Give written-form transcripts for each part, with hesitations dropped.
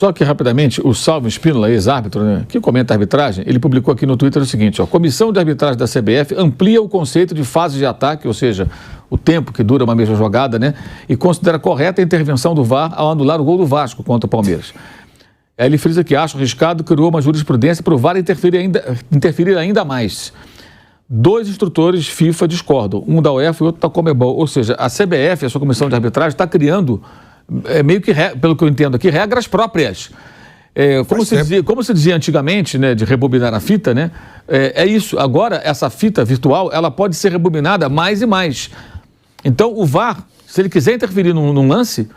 Só que, rapidamente, o Salvo Spínola, ex-árbitro, né, que comenta a arbitragem, ele publicou aqui no Twitter o seguinte, ó, Comissão de Arbitragem da CBF amplia o conceito de fase de ataque, ou seja, o tempo que dura uma mesma jogada, né, e considera correta a intervenção do VAR ao anular o gol do Vasco contra o Palmeiras. Aí ele frisa que acha arriscado, criou uma jurisprudência para o VAR interferir ainda mais. 2 instrutores FIFA discordam, um da UEFA e outro da Conmebol, ou seja, a CBF, a sua Comissão de Arbitragem, está criando... meio que, pelo que eu entendo aqui, regras próprias. Como se dizia antigamente, né, de rebobinar a fita, né? É isso. Agora, essa fita virtual, ela pode ser rebobinada mais e mais. Então, o VAR, se ele quiser interferir num lance,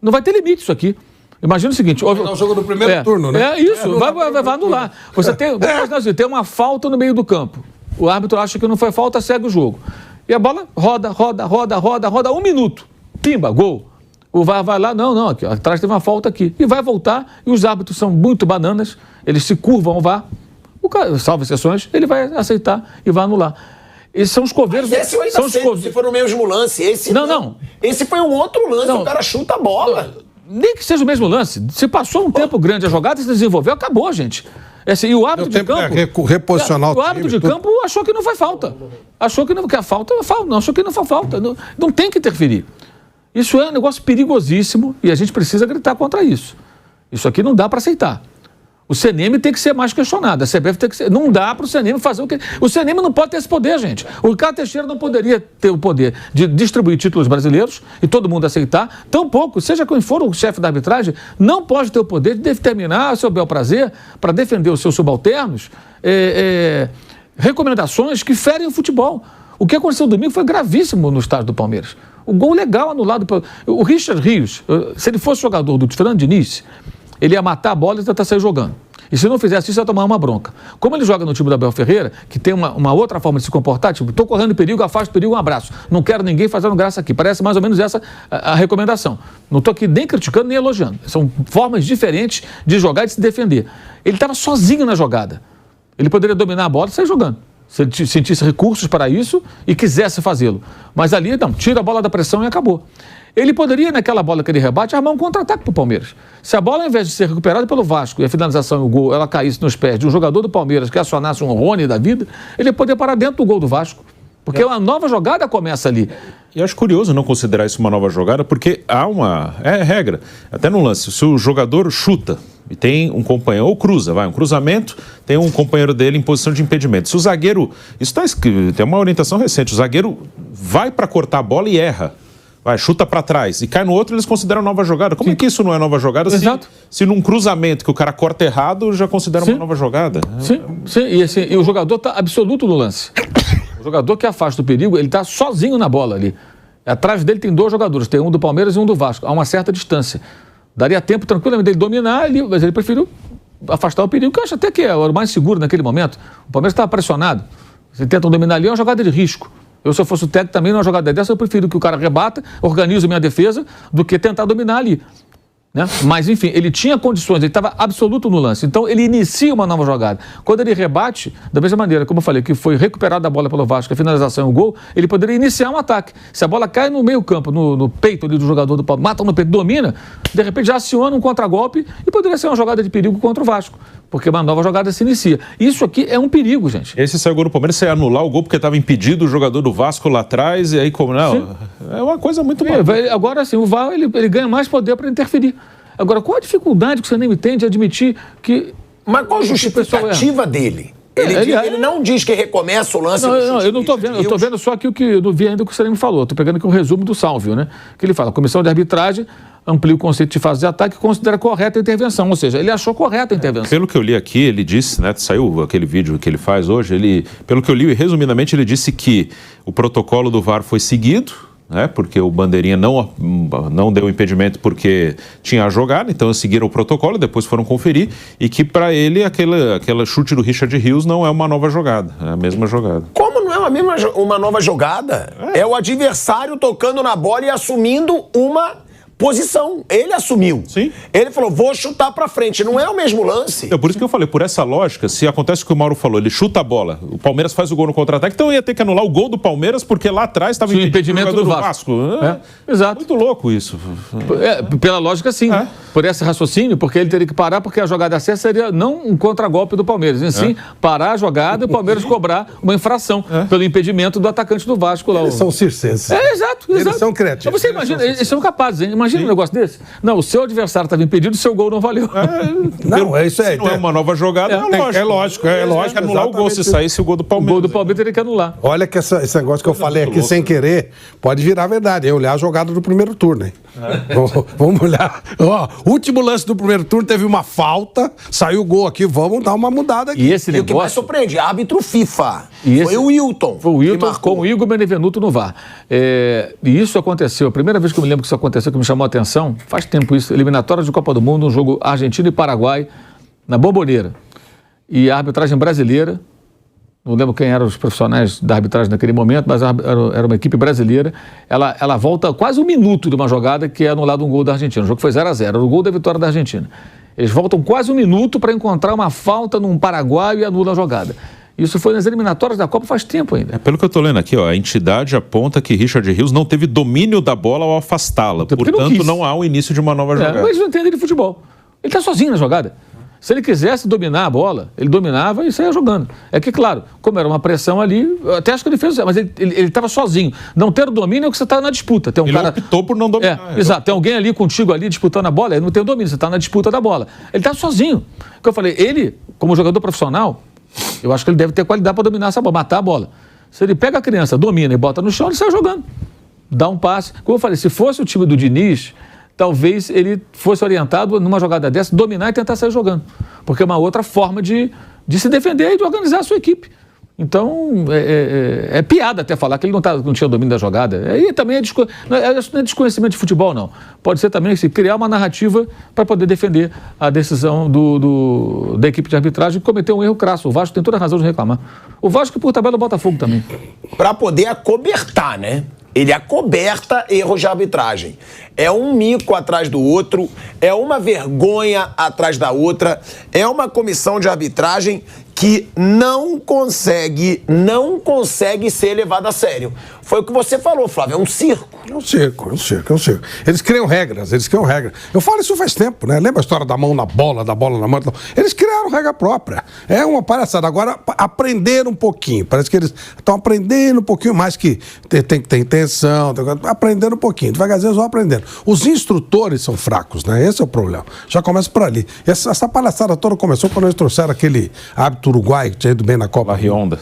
não vai ter limite isso aqui. Imagina o seguinte... Vai o jogo do primeiro turno, né? É isso, vai anular. Você tem uma falta no meio do campo. O árbitro acha que não foi falta, segue o jogo. E a bola roda 1 minuto. Pimba, gol. O VAR vai lá, não, aqui, atrás tem uma falta aqui. E vai voltar, e os árbitros são muito bananas, eles se curvam ao VAR, salvo exceções, ele vai aceitar e vai anular. Esses são os coveiros... Mas esse eu ainda sei, se for no mesmo lance, esse não. Esse foi um outro lance, o cara chuta a bola. Nem que seja o mesmo lance, se passou um tempo grande a jogada, se desenvolveu, acabou, gente. E o árbitro de campo... reposicionar o árbitro de campo achou que não foi falta. Achou que a falta é falta, não achou que não foi falta. Não tem que interferir. Isso é um negócio perigosíssimo e a gente precisa gritar contra isso. Isso aqui não dá para aceitar. O CNM tem que ser mais questionado, a CBF tem que ser... Não dá para o CNM fazer o que... O CNM não pode ter esse poder, gente. O Ricardo Teixeira não poderia ter o poder de distribuir títulos brasileiros e todo mundo aceitar. Tampouco, seja quem for o chefe da arbitragem, não pode ter o poder de determinar a seu bel prazer para defender os seus subalternos recomendações que ferem o futebol. O que aconteceu domingo foi gravíssimo no estádio do Palmeiras. O gol legal anulado. O Richard Rios, se ele fosse jogador do Fernando Diniz, ele ia matar a bola e tentar sair jogando. E se não fizesse isso, ia tomar uma bronca. Como ele joga no time do Abel Ferreira, que tem uma outra forma de se comportar, tipo, estou correndo perigo, afasto perigo, um abraço. Não quero ninguém fazendo graça aqui. Parece mais ou menos essa a recomendação. Não estou aqui nem criticando, nem elogiando. São formas diferentes de jogar e de se defender. Ele estava sozinho na jogada. Ele poderia dominar a bola e sair jogando. Se ele sentisse recursos para isso e quisesse fazê-lo. Mas ali, não, tira a bola da pressão e acabou. Ele poderia, naquela bola que ele rebate, armar um contra-ataque para o Palmeiras. Se a bola, ao invés de ser recuperada pelo Vasco e a finalização e o gol, ela caísse nos pés de um jogador do Palmeiras que acionasse um Rony da vida, ele poderia parar dentro do gol do Vasco. Porque uma nova jogada começa ali. E acho curioso não considerar isso uma nova jogada, porque há uma... É regra. Até no lance, se o jogador chuta e tem um companheiro, ou cruza, um cruzamento, tem um companheiro dele em posição de impedimento. Se o zagueiro... Isso tem uma orientação recente. O zagueiro vai para cortar a bola e erra. Chuta para trás e cai no outro, eles consideram nova jogada. Como é que isso não é nova jogada? Exato. Se num cruzamento que o cara corta errado, já considera uma nova jogada? Sim. E o jogador está absoluto no lance. O jogador que afasta o perigo, ele está sozinho na bola ali. Atrás dele tem 2 jogadores, tem um do Palmeiras e um do Vasco, a uma certa distância. Daria tempo tranquilamente dele dominar, mas ele preferiu afastar o perigo, que eu acho até que é o mais seguro naquele momento. O Palmeiras estava pressionado. Se tentam dominar ali, é uma jogada de risco. Se eu fosse o técnico também, numa jogada dessa, eu prefiro que o cara rebata, organize minha defesa, do que tentar dominar ali. Né? Mas, enfim, ele tinha condições, ele estava absoluto no lance. Então, ele inicia uma nova jogada. Quando ele rebate, da mesma maneira, como eu falei, que foi recuperada a bola pelo Vasco, a finalização e o gol, ele poderia iniciar um ataque. Se a bola cai no meio campo, no peito ali do jogador do Palmeiras, mata no peito, domina, de repente já aciona um contragolpe e poderia ser uma jogada de perigo contra o Vasco. Porque uma nova jogada se inicia. Isso aqui é um perigo, gente. Esse saiu o gol do Palmeiras, você ia anular o gol porque estava impedido o jogador do Vasco lá atrás, e aí como não? Sim. É uma coisa muito boa. Agora, assim, o VAR ele ganha mais poder para interferir. Agora, qual a dificuldade que você nem me tem de admitir que... Mas qual a justificativa dele? Ele não diz que recomeça o lance... Não, eu não estou vendo. Eu estou vendo só aqui o que eu não vi ainda o que você nem me falou. Estou pegando aqui um resumo do Sálvio, né? Que ele fala, a comissão de arbitragem amplia o conceito de fase de ataque e considera correta a intervenção. Ou seja, ele achou correta a intervenção. Pelo que eu li aqui, ele disse, né? Saiu aquele vídeo que ele faz hoje, pelo que eu li, resumidamente, ele disse que o protocolo do VAR foi seguido, né, porque o Bandeirinha não deu impedimento porque tinha a jogada, então eles seguiram o protocolo, depois foram conferir, e que para ele aquele chute do Richard Rios não é uma nova jogada, é a mesma jogada. Como não é uma nova jogada? É o adversário tocando na bola e assumindo uma posição. Ele assumiu. Sim. Ele falou, vou chutar pra frente. Não é o mesmo lance. Por isso que eu falei, por essa lógica, se acontece o que o Mauro falou, ele chuta a bola, o Palmeiras faz o gol no contra-ataque, então ia ter que anular o gol do Palmeiras, porque lá atrás estava impedimento do Vasco. Exato. Muito louco isso. Pela lógica, sim. Por esse raciocínio, porque ele teria que parar, porque a jogada certa seria não um contragolpe do Palmeiras, e sim parar a jogada e o Palmeiras cobrar uma infração pelo impedimento do atacante do Vasco lá. Eles são circenses. Exato. Eles são criativos. Você imagina, eles são capazes, hein? Imagina um negócio desse. Não, o seu adversário estava impedido, o seu gol não valeu. Não, é isso aí. Se não é uma nova jogada, É lógico. Anular o gol se saísse o gol do Palmeiras. O gol do Palmeiras teria que anular. Olha que esse negócio que eu falei aqui sem querer pode virar verdade. É olhar a jogada do primeiro turno, hein? Vamos olhar. Último lance do primeiro turno, teve uma falta, saiu o gol aqui, vamos dar uma mudada aqui. E esse negócio... o que mais surpreende, árbitro FIFA. Foi o Wilton. Foi o Wilton com o Igor Benevenuto no VAR. E isso aconteceu, a primeira vez que eu me lembro que isso aconteceu, que me chamou a atenção, faz tempo isso, eliminatórias de Copa do Mundo, um jogo Argentina e Paraguai, na Bombonera. E a arbitragem brasileira, não lembro quem eram os profissionais da arbitragem naquele momento, mas era uma equipe brasileira, ela volta quase um minuto de uma jogada que é anulado um gol da Argentina. O jogo foi 0-0, era o gol da vitória da Argentina. Eles voltam quase um minuto para encontrar uma falta num paraguaio e anulam a jogada. Isso foi nas eliminatórias da Copa faz tempo ainda. Pelo que eu estou lendo aqui, a entidade aponta que Richard Rios não teve domínio da bola ao afastá-la. Portanto, não há o início de uma nova jogada. Mas eles não entendem de futebol. Ele está sozinho na jogada. Se ele quisesse dominar a bola, ele dominava e saía jogando. É que, claro, como era uma pressão ali, eu até acho que ele fez, mas ele estava sozinho. Não ter o domínio é que você está na disputa. Tem um ele cara... optou por não dominar. Exato. Tem alguém ali contigo ali disputando a bola, ele não tem o domínio, você está na disputa da bola. Ele está sozinho. O que eu falei, ele, como jogador profissional, eu acho que ele deve ter qualidade para dominar essa bola, matar a bola. Se ele pega a criança, domina e bota no chão, ele sai jogando. Dá um passe. Como eu falei, se fosse o time do Diniz, talvez ele fosse orientado numa jogada dessa, dominar e tentar sair jogando. Porque é uma outra forma de se defender e de organizar a sua equipe. Então, é piada até falar que ele não tinha domínio da jogada. Aí também não é desconhecimento de futebol, não. Pode ser também criar uma narrativa para poder defender a decisão da equipe de arbitragem que cometeu um erro crasso. O Vasco tem toda a razão de reclamar. O Vasco, por tabela, o Botafogo também. Para poder acobertar, né? Ele acoberta erros de arbitragem. É um mico atrás do outro, é uma vergonha atrás da outra, é uma comissão de arbitragem que não consegue ser levada a sério. Foi o que você falou, Flávio, é um circo. É um circo. Eles criam regras. Eu falo isso faz tempo, né? Lembra a história da mão na bola, da bola na mão? Eles criaram regra própria. É uma palhaçada. Agora, aprenderam um pouquinho. Parece que eles estão aprendendo um pouquinho mais que tem que ter intenção, aprendendo um pouquinho. Devagarzinho eles vão aprendendo. Os instrutores são fracos, né? Esse é o problema. Já começa por ali. Essa palhaçada toda começou quando eles trouxeram aquele árbitro uruguaio que tinha ido bem na Copa. Larrionda.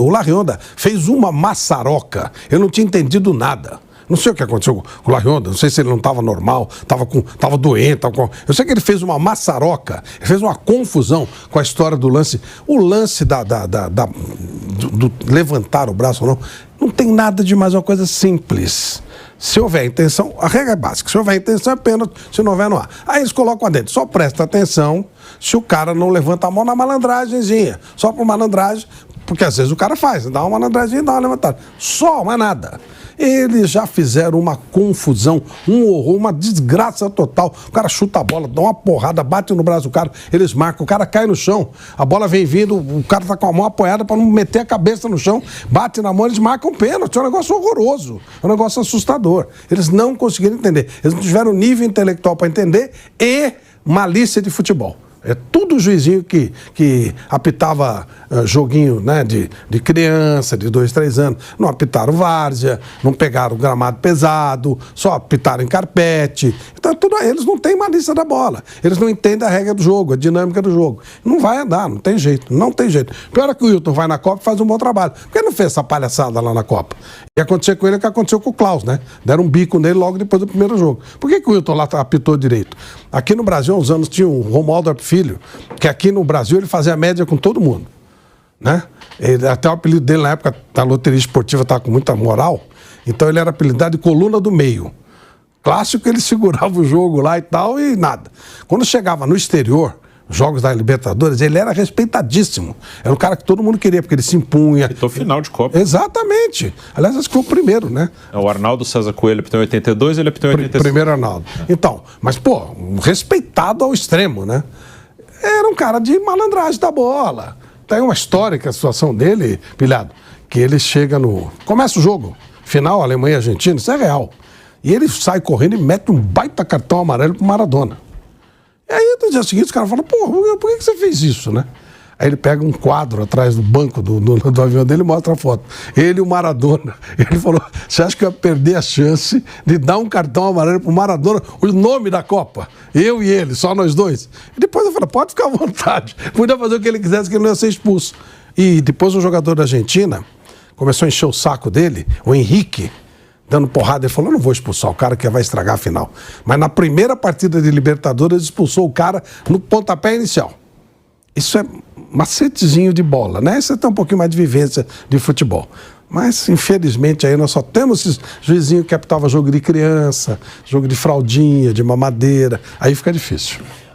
O Larrionda fez uma maçaroca. Eu não tinha entendido nada. Não sei o que aconteceu com o Larrionda, não sei se ele não estava normal, estava doente. Eu sei que ele fez uma maçaroca, ele fez uma confusão com a história do lance. O lance do levantar o braço ou não tem nada de mais, uma coisa simples. Se houver intenção, a regra é básica, se houver intenção é pênalti, se não houver, não há. Aí eles colocam dentro, só presta atenção se o cara não levanta a mão na malandragemzinha, só por malandragem, porque às vezes o cara faz, dá uma malandragem e dá uma levantada. Só, mais nada. Eles já fizeram uma confusão, um horror, uma desgraça total. O cara chuta a bola, dá uma porrada, bate no braço do cara, eles marcam, o cara cai no chão, a bola vem vindo, o cara tá com a mão apoiada para não meter a cabeça no chão, bate na mão, eles marcam o pênalti. É um negócio horroroso, é um negócio assustador. Eles não conseguiram entender, eles não tiveram nível intelectual para entender e malícia de futebol. É tudo o juizinho que apitava joguinho, né, de criança, de 2, 3 anos. Não apitaram várzea, não pegaram gramado pesado, só apitaram em carpete. Então, tudo eles não têm malícia da bola. Eles não entendem a regra do jogo, a dinâmica do jogo. Não vai andar, não tem jeito. Pior é que o Wilton vai na Copa e faz um bom trabalho. Por que ele não fez essa palhaçada lá na Copa? E aconteceu com ele o que aconteceu com o Klaus, né? Deram um bico nele logo depois do primeiro jogo. Por que o Wilton lá apitou direito? Aqui no Brasil, há uns anos, tinha o Romualdo Filho, que aqui no Brasil ele fazia média com todo mundo, né? Até o apelido dele na época da loteria esportiva estava com muita moral, então ele era apelidado de coluna do meio. Clássico, ele segurava o jogo lá e tal e nada. Quando chegava no exterior, jogos da Libertadores, ele era respeitadíssimo. Era um cara que todo mundo queria, porque ele se impunha. Apitou final de Copa. Exatamente. Aliás, acho que foi o primeiro, né? O Arnaldo César Coelho apitou em 82, ele apitou em 85. Primeiro Arnaldo. Então, mas, pô, respeitado ao extremo, né? Era um cara de malandragem da bola. Tem uma histórica situação dele, Pilhado, que ele chega no... Começa o jogo, final, Alemanha e Argentina, isso é real. E ele sai correndo e mete um baita cartão amarelo pro Maradona. E aí, no dia seguinte, os caras falam, pô, por que você fez isso, né? Aí ele pega um quadro atrás do banco do avião dele e mostra a foto. Ele e o Maradona. Ele falou, você acha que eu ia perder a chance de dar um cartão amarelo pro Maradona, o nome da Copa? Eu e ele, só nós dois. E depois eu falei, pode ficar à vontade. Podia fazer o que ele quisesse, que ele não ia ser expulso. E depois o jogador da Argentina começou a encher o saco dele, o Henrique, dando porrada. Ele falou, não vou expulsar o cara que vai estragar a final. Mas na primeira partida de Libertadores, ele expulsou o cara no pontapé inicial. Isso é macetezinho de bola, né? Você tem um pouquinho mais de vivência de futebol. Mas, infelizmente, aí nós só temos esses juizinhos que apitava jogo de criança, jogo de fraldinha, de mamadeira. Aí fica difícil.